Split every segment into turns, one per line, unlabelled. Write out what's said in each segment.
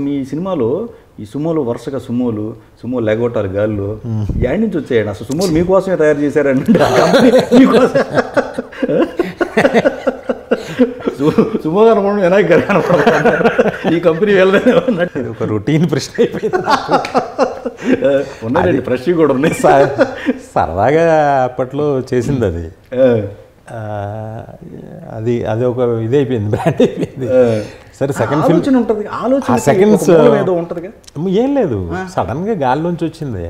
మీ సినిమాలో ఈ సుమోలు వరుసగా సుమో లెగొట్టాలి గాల్లో యాడ్ నుంచి వచ్చాయండి అసలు సుమోలు మీకోసమే తయారు చేశారండి సుమో కనపడడం వినాయక్ గారు కనపడతారు ఈ కంపెనీ వెళ్ళలేదు
ఒక రొటీన్ ప్రశ్న అయిపోయింది
ఉన్నాయండి ఫ్రెష్ కూడా ఉన్నాయి
సరదాగా అప్పట్లో చేసింది అది అది అది ఒక ఇది అయిపోయింది బ్రాండ్ అయిపోయింది సరే సెకండ్
ఆలోచన ఉంటుంది ఆలోచన
సెకండ్స్
ఏదో ఉంటుంది
ఏం లేదు సడన్గా గాల్లోంచి వచ్చింది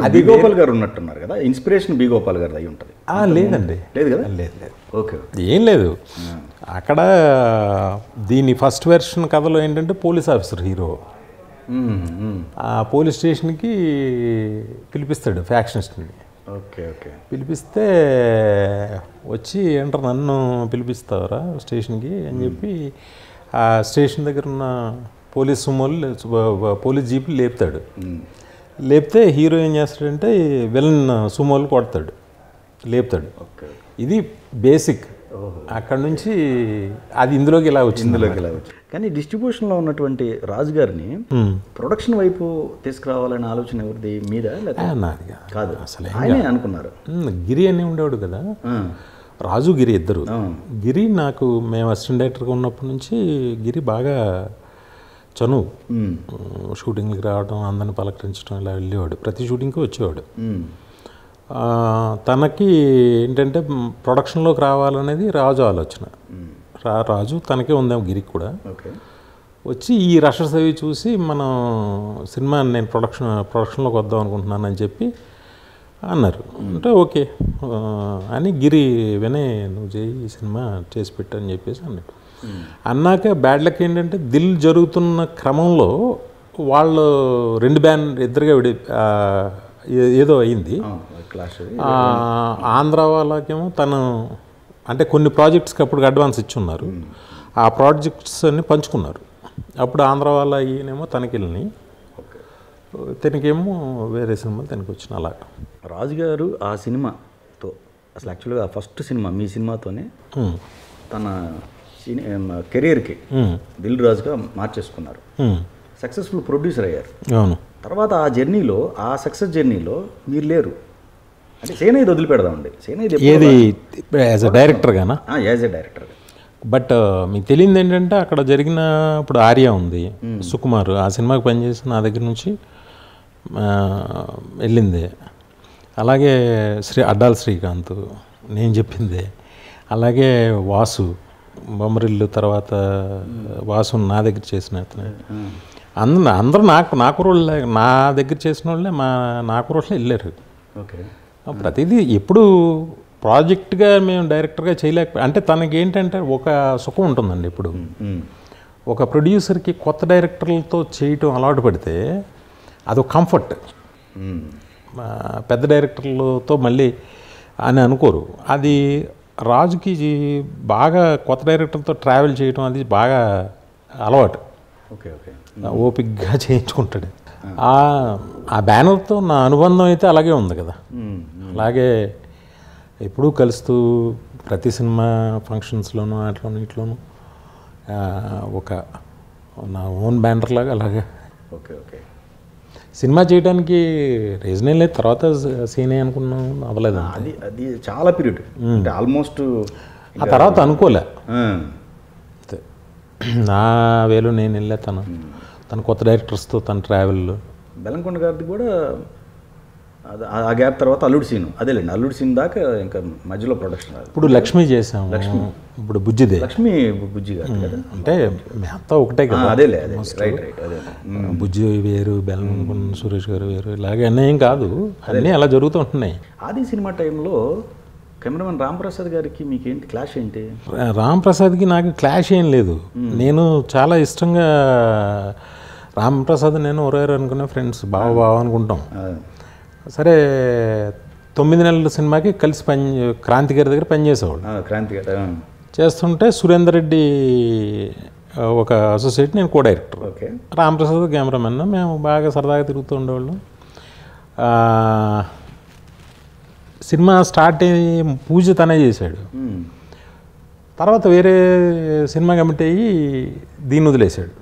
అది గోపాల్ గారు ఉన్నట్టున్నారు కదా ఇన్స్పిరేషన్ బి గోపాల్ గారు అయి ఉంటుంది
లేదండి
లేదు కదా
లేదు
ఓకే
ఏం లేదు అక్కడ దీని ఫస్ట్ వెర్షన్ కథలో ఏంటంటే పోలీస్ ఆఫీసర్ హీరో ఆ పోలీస్ స్టేషన్కి పిలిపిస్తాడు ఫ్యాక్షనిస్ట్ని
ఓకే ఓకే
పిలిపిస్తే వచ్చి ఏంటారు నన్ను పిలిపిస్తారా స్టేషన్కి అని చెప్పి ఆ స్టేషన్ దగ్గర ఉన్న పోలీస్ సుమోలు పోలీస్ జీపులు లేపుతాడు లేపితే హీరో ఏం చేస్తాడంటే విలన్ సుమోలు కొడతాడు లేపుతాడు ఇది బేసిక్ అక్కడ నుంచి అది ఇందులోకి ఇలా వచ్చింది
కానీ డిస్ట్రిబ్యూషన్లో ఉన్నటువంటి రాజు గారిని ప్రొడక్షన్ వైపు తీసుకురావాలనే ఆలోచన ఎవరిది మీద కాదు అసలు ఆయనే అనుకున్నారు
గిరి అని ఉండేవాడు కదా రాజు గిరి ఇద్దరు గిరి నాకు మేము అసిస్టెంట్ డైరెక్టర్గా ఉన్నప్పటి నుంచి గిరి బాగా చనువు షూటింగ్కి రావడం అందరిని పలకరించడం ఇలా వెళ్ళేవాడు ప్రతి షూటింగ్కి వచ్చేవాడు తనకి ఏంటంటే ప్రొడక్షన్లోకి రావాలనేది రాజు ఆలోచన రాజు తనకే ఉందేమో గిరికి కూడా వచ్చి ఈ రషెస్ అవి చూసి మనం సినిమా నేను ప్రొడక్షన్లోకి వద్దాం అనుకుంటున్నానని చెప్పి అన్నారు అంటే ఓకే అని గిరి వినే నువ్వు చేయి ఈ సినిమా చేసి పెట్టు అని చెప్పేసి అన్నాడు అన్నాక బ్యాడ్ లక్ ఏంటంటే దిల్ జరుగుతున్న క్రమంలో వాళ్ళు రెండు బ్యాన్ ఇద్దరుగా ఏదో అయింది ఆంధ్ర వాళ్ళకేమో తను అంటే కొన్ని ప్రాజెక్ట్స్కి అప్పుడు అడ్వాన్స్ ఇచ్చున్నారు ఆ ప్రాజెక్ట్స్ అన్ని పంచుకున్నారు అప్పుడు ఆంధ్ర వాళ్ళ ఈయనేమో తనకి వెళ్ళినాయి తనకేమో వేరే సినిమాలు తనకి వచ్చిన అలా
రాజుగారు ఆ సినిమాతో అసలు యాక్చువల్గా ఫస్ట్ సినిమా మీ సినిమాతోనే తన కెరీర్కి దిల్ రాజుగా మార్చేసుకున్నారు సక్సెస్ఫుల్ ప్రొడ్యూసర్ అయ్యారు
అవును
తర్వాత ఆ జర్నీలో ఆ సక్సెస్ జర్నీలో మీరు లేరు అంటే సేనయ్య వదిలిపెడదామండి సేనయ్య
ఏది యాజ్ ఎ డైరెక్టర్గానా
యాజ్ ఎ డైరెక్టర్
బట్ మీకు తెలియదు ఏంటంటే అక్కడ జరిగిన ఇప్పుడు ఆర్య ఉంది సుకుమార్ ఆ సినిమాకి పనిచేసి నా దగ్గర నుంచి వెళ్ళింది అలాగే అడ్డాల శ్రీకాంత్ నేను చెప్పింది అలాగే వాసు బొమ్మరిల్లు తర్వాత వాసు నా దగ్గర చేసిన అతను అందరూ నాకు రోళ్ళే నా దగ్గర చేసిన వాళ్ళే నాకు రోళ్ళే వెళ్ళారు
ఓకే
ప్రతిదీ ఎప్పుడు ప్రాజెక్ట్గా మేము డైరెక్టర్గా అంటే తనకి ఏంటంటే ఒక సుఖం ఉంటుందండి ఇప్పుడు ఒక ప్రొడ్యూసర్కి కొత్త డైరెక్టర్లతో చేయటం అలవాటు పడితే అదొక కంఫర్ట్ పెద్ద డైరెక్టర్లతో మళ్ళీ అని అనుకోరు అది రాజుకి బాగా కొత్త డైరెక్టర్తో ట్రావెల్ చేయటం అది బాగా అలవాటు
ఓకే ఓకే
ఓపిక్గా చేయించుకుంటాడు ఆ బ్యానర్తో నా అనుబంధం అయితే అలాగే ఉంది కదా అలాగే ఎప్పుడూ కలుస్తూ ప్రతి సినిమా ఫంక్షన్స్లోనూ అట్లోనూ ఇట్లోనూ ఒక నా ఓన్ బ్యానర్ లాగా అలాగే
ఓకే ఓకే
సినిమా చేయడానికి రీజన్ ఏం లేదు తర్వాత సీనే అనుకున్నాం అవ్వలేదు
అది చాలా పీరియడ్ అంటే ఆల్మోస్ట్
ఆ తర్వాత అనుకోలే నా వేలు నేను వెళ్ళా తన కొత్త డైరెక్టర్స్తో తన ట్రావెల్
బెల్లంకొండ గారిది కూడా ఆ గ్యాప్ తర్వాత అల్లుడు సీను అదేలేండి అల్లుడు సీన్ దాకా ఇంకా మధ్యలో ప్రొడక్షన్
ఇప్పుడు లక్ష్మి చేసాము ఇప్పుడు బుజ్జిదే
లక్ష్మి బుజ్జి గారు కదా
అంటే మేమంతా ఒకటే కదా
అదేలే రైట్ అదే
బుజ్జి వేరు బెల్లంకొండ సురేష్ గారు వేరు ఇలాగే అన్నీ కాదు అన్నీ అలా జరుగుతూ ఉంటున్నాయి
ఆది సినిమా టైంలో కెమెరామెన్ రాంప్రసాద్ గారికి మీకేంటి క్లాష్ ఏంటి
రాంప్రసాద్కి నాకు క్లాష్ ఏం లేదు నేను చాలా ఇష్టంగా రాంప్రసాద్ నేను ఒరేరు అనుకునే ఫ్రెండ్స్ బాగా అనుకుంటాం సరే 9 నెలల సినిమాకి కలిసి క్రాంతి గారి దగ్గర పనిచేసేవాడు
క్రాంతి గారు
చేస్తుంటే సురేందర్ రెడ్డి ఒక అసోసియేట్ నేను co director
okay
Ramprasad cameraman మేము బాగా సరదాగా తిరుగుతూ ఉండేవాళ్ళం సినిమా స్టార్ట్ అయ్యి పూజ తనే చేశాడు తర్వాత వేరే సినిమా కమిట్ అయ్యి దీన్ని వదిలేశాడు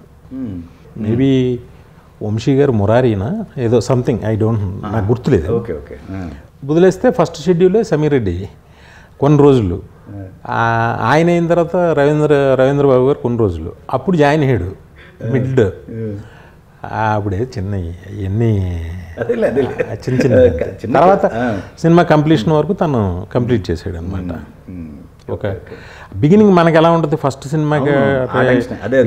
మేబీ వంశీ గారు మురారీనా ఏదో సంథింగ్ ఐ డోంట్, నాకు గుర్తులేదు.
Okay okay.
వదిలేస్తే ఫస్ట్ షెడ్యూలే సమీర్ రెడ్డి కొన్ని రోజులు, ఆయన అయిన తర్వాత రవీంద్ర బాబు గారు కొన్ని రోజులు, అప్పుడు జాయిన్ అయ్యాడు మిడ్. అప్పుడే చిన్న ఎన్ని చిన్న చిన్న తర్వాత సినిమా కంప్లీషన్ వరకు తను కంప్లీట్ చేసాడు అనమాట. ఓకే, బిగినింగ్ మనకి ఎలా ఉంటుంది ఫస్ట్ సినిమాకి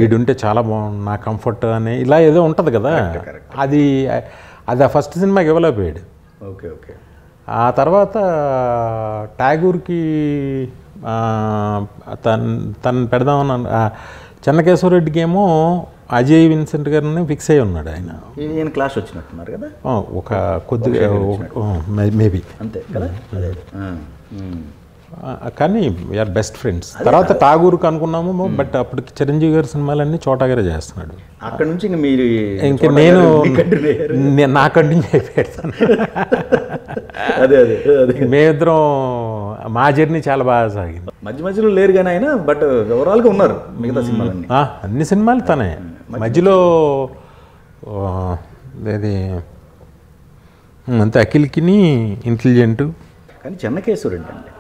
వీడు ఉంటే చాలా బాగుంది నా కంఫర్ట్ అని ఇలా ఏదో ఉంటుంది కదా, అది ఆ ఫస్ట్ సినిమాకి ఇవ్వలేకపోయాడు.
Okay okay.
ఆ తర్వాత ట్యాగూర్కి తను పెడదామని చెన్నకేశ్వరరెడ్డికి ఏమో అజయ్ విన్సెంట్ గారిని ఫిక్స్ అయ్యి ఉన్నాడు ఆయన.
ఈయన క్లాస్ వచ్చినట్టున్నారు కదా
ఒక కొద్దిగా మేబీ
అంతే కదా.
కానీ వీఆర్ బెస్ట్ ఫ్రెండ్స్. తర్వాత ఠాగూర్కి అనుకున్నాము, బట్ అప్పటికి చిరంజీవి గారి సినిమాలన్నీ చోటా గారే చేస్తున్నాడు.
అక్కడ నుంచి మీరు
ఇంకా నేను నా కంటిన్యూ అయిపోయాను.
అదే అదే
మేమిద్దరం మా జర్నీ చాలా బాగా సాగింది.
మధ్య మధ్యలో లేరు కానీ ఆయన, బట్ ఓవరాల్గా ఉన్నారు మిగతా సినిమాలన్నీ.
అన్ని సినిమాలు తనే. మధ్యలో అది అంతే అఖిల్కిని ఇంటెలిజెంట్.
కానీ చెన్నకేశ్వరరెడ్డి అండి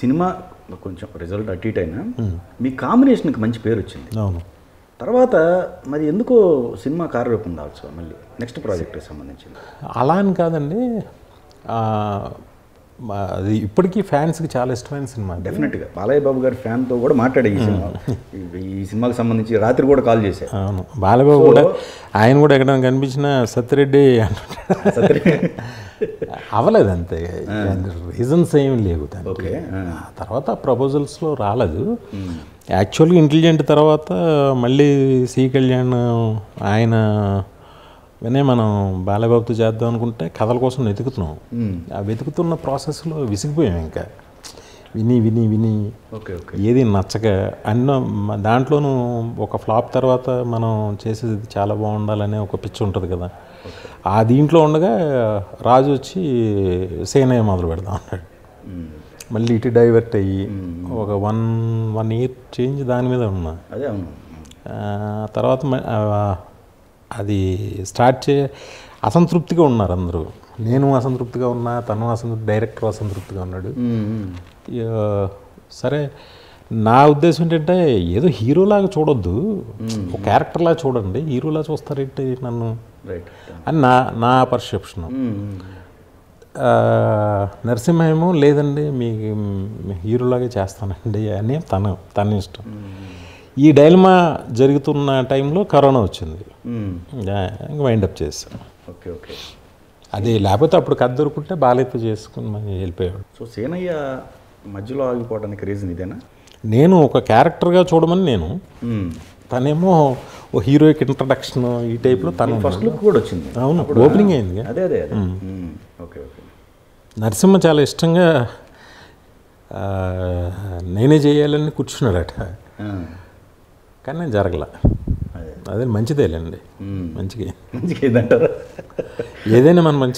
సినిమా కొంచెం రిజల్ట్ అటు ఇటు అయినా మీ కాంబినేషన్కి మంచి పేరు వచ్చింది.
అవును.
తర్వాత మరి ఎందుకో సినిమా కార్యరూపం దాల్చు మళ్ళీ నెక్స్ట్ ప్రాజెక్ట్కి సంబంధించింది.
అలా అని కాదండి, అది ఇప్పటికీ ఫ్యాన్స్కి చాలా ఇష్టమైన సినిమా.
డెఫినెట్గా బాలయ్య బాబు గారి ఫ్యాన్తో కూడా మాట్లాడే ఈ సినిమాకి సంబంధించి రాత్రి కూడా కాల్ చేశారు.
అవును, బాలయ్య బాబు కూడా ఆయన కూడా ఎక్కడ కనిపించిన సత్యరెడ్డి అంటుంటాడు. అవ్వలేదు అంతే, రీజన్స్ ఏమి లేవు దానికి. తర్వాత ప్రపోజల్స్లో రాలేదు. యాక్చువల్గా ఇంటెలిజెంట్ తర్వాత మళ్ళీ సి కళ్యాణ్ ఆయన వినే మనం బాలయ్యబాబుతో చేద్దాం అనుకుంటే కథల కోసం వెతుకుతున్నాం. ఆ వెతుకుతున్న ప్రాసెస్లో విసిగిపోయాం. ఇంకా విని విని విని ఏది నచ్చక అన్న దాంట్లోనూ ఒక ఫ్లాప్ తర్వాత మనం చేసేది చాలా బాగుండాలనే ఒక పిచ్చి ఉంటుంది కదా. ఆ దీంట్లో ఉండగా రాజు వచ్చి సేనయ్య మొదలు పెడదాం అన్నాడు. మళ్ళీ ఇటు డైవర్ట్ అయ్యి ఒక వన్ ఇయర్ చేంజ్ దాని మీద ఉన్నా. తర్వాత అది స్టార్ట్ అసంతృప్తిగా ఉన్నారు అందరూ. నేను అసంతృప్తిగా ఉన్నా, తను డైరెక్టర్ అసంతృప్తిగా ఉన్నాడు. సరే, నా ఉద్దేశం ఏంటంటే ఏదో హీరోలాగా చూడొద్దు, ఒక క్యారెక్టర్లా చూడండి, హీరోలా చూస్తారేంటి నన్ను అని నా పర్సెప్షన్. నరసింహ ఏమో లేదండి మీ హీరోలాగే చేస్తానండి అని తన ఇష్టం. ఈ డైలమా జరుగుతున్న టైంలో కరోనా వచ్చింది, ఇంకా వైండప్ చేశాను.
Okay okay.
అది లేకపోతే అప్పుడు కథ దొరుకుంటే బాలయ్యతో చేసుకుని వెళ్ళిపోయాడు.
సో సేనయ్య మధ్యలో ఆగిపోవడానికి రీజన్ ఇదేనా?
నేను ఒక క్యారెక్టర్గా చూడమని నేను, తనేమో ఓ హీరోయిక్ ఇంట్రడక్షన్ ఈ టైప్లో తను
ఫస్ట్ లుక్ కూడా వచ్చింది.
అవును, ఓపెనింగ్ అయింది.
అదే అదే అదే. Okay okay.
నరసింహ చాలా ఇష్టంగా నేనే చేయాలని కూర్చున్నాడట, కానీ జరగల. అదే మంచిదేలేండి, మంచిగా
ఏదంటారా?
ఏదైనా మనం మంచి